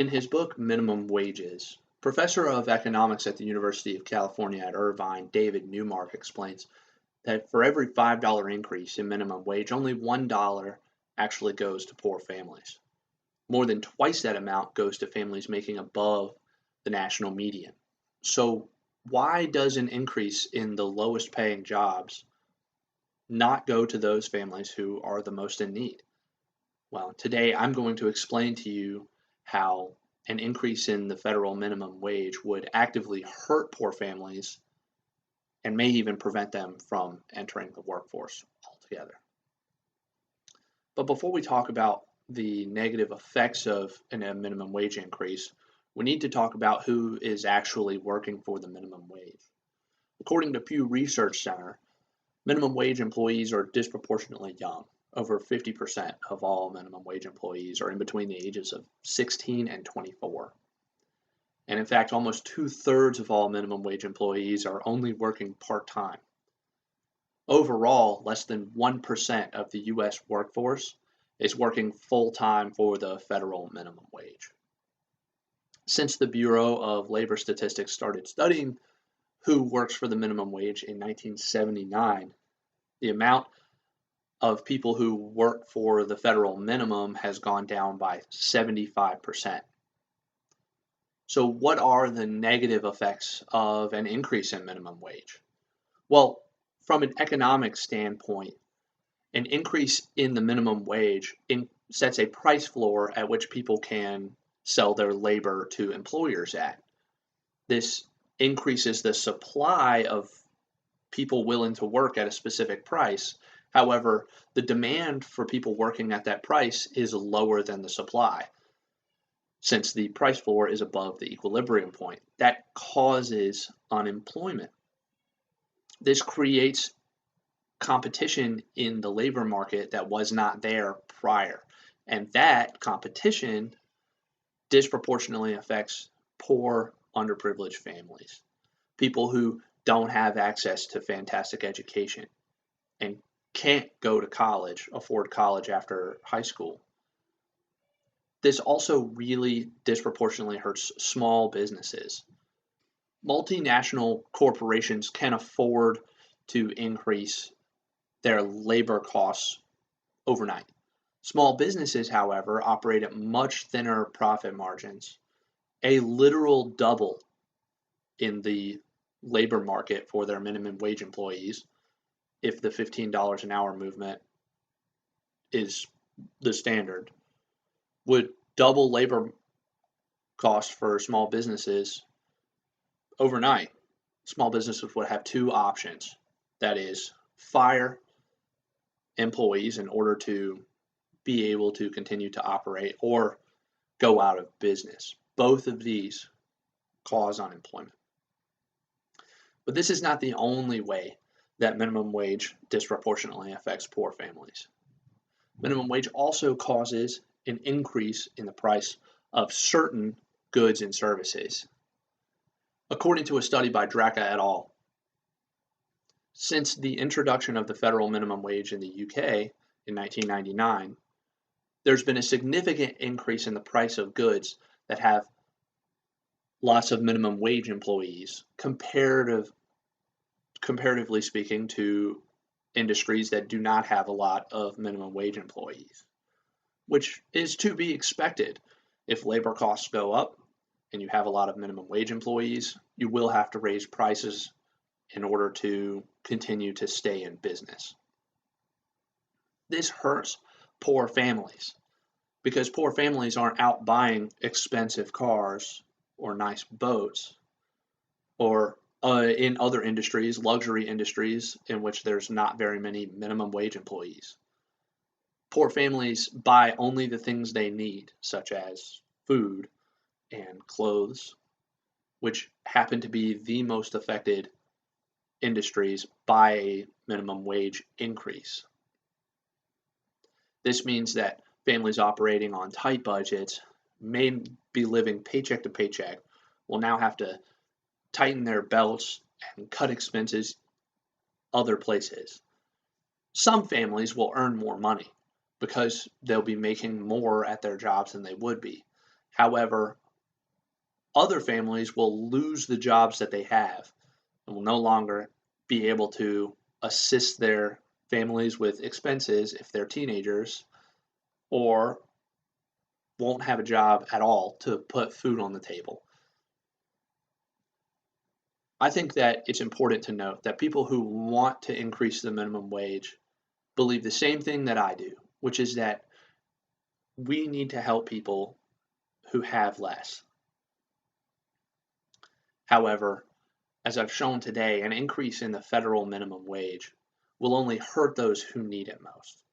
In his book Minimum Wages, professor of economics at the University of California at Irvine, David Newmark explains that for every $5 increase in minimum wage, only $1 actually goes to poor families. More than twice that amount goes to families making above the national median. So, why does an increase in the lowest paying jobs not go to those families who are the most in need? Well, today I'm going to explain to you how an increase in the federal minimum wage would actively hurt poor families and may even prevent them from entering the workforce altogether. But before we talk about the negative effects of a minimum wage increase, we need to talk about who is actually working for the minimum wage. According to Pew Research Center, minimum wage employees are disproportionately young. Over 50% of all minimum wage employees are in between the ages of 16 and 24. And in fact, almost 2/3 of all minimum wage employees are only working part-time. Overall, less than 1% of the US workforce is working full-time for the federal minimum wage. Since the Bureau of Labor Statistics started studying who works for the minimum wage in 1979, the amount of people who work for the federal minimum has gone down by 75%. So what are the negative effects of an increase in minimum wage? Well, from an economic standpoint, an increase in the minimum wage sets a price floor at which people can sell their labor to employers at. This increases the supply of people willing to work at a specific price. However, the demand for people working at that price is lower than the supply, since the price floor is above the equilibrium point. That causes unemployment. This creates competition in the labor market that was not there prior. And that competition disproportionately affects poor, underprivileged families, people who don't have access to fantastic education and can't go to college, afford college after high school. This also really disproportionately hurts small businesses. Multinational corporations can afford to increase their labor costs overnight. Small businesses, however, operate at much thinner profit margins, a literal double in the labor market for their minimum wage employees if the $15 an hour movement is the standard, would double labor costs for small businesses overnight. Small businesses would have two options. That is, fire employees in order to be able to continue to operate, or go out of business. Both of these cause unemployment. But this is not the only way that minimum wage disproportionately affects poor families. Minimum wage also causes an increase in the price of certain goods and services. According to a study by Draka et al., since the introduction of the federal minimum wage in the UK in 1999, there's been a significant increase in the price of goods that have lots of minimum wage employees, comparatively speaking to industries that do not have a lot of minimum wage employees, which is to be expected. If labor costs go up and you have a lot of minimum wage employees, you will have to raise prices in order to continue to stay in business. This hurts poor families because poor families aren't out buying expensive cars or nice boats, or in other industries, luxury industries, in which there's not very many minimum wage employees. Poor families buy only the things they need, such as food and clothes, which happen to be the most affected industries by a minimum wage increase. This means that families operating on tight budgets, may be living paycheck to paycheck, will now have to tighten their belts and cut expenses other places. Some families will earn more money because they'll be making more at their jobs than they would be. However, other families will lose the jobs that they have and will no longer be able to assist their families with expenses if they're teenagers, or won't have a job at all to put food on the table. I think that it's important to note that people who want to increase the minimum wage believe the same thing that I do, which is that we need to help people who have less. However, as I've shown today, an increase in the federal minimum wage will only hurt those who need it most.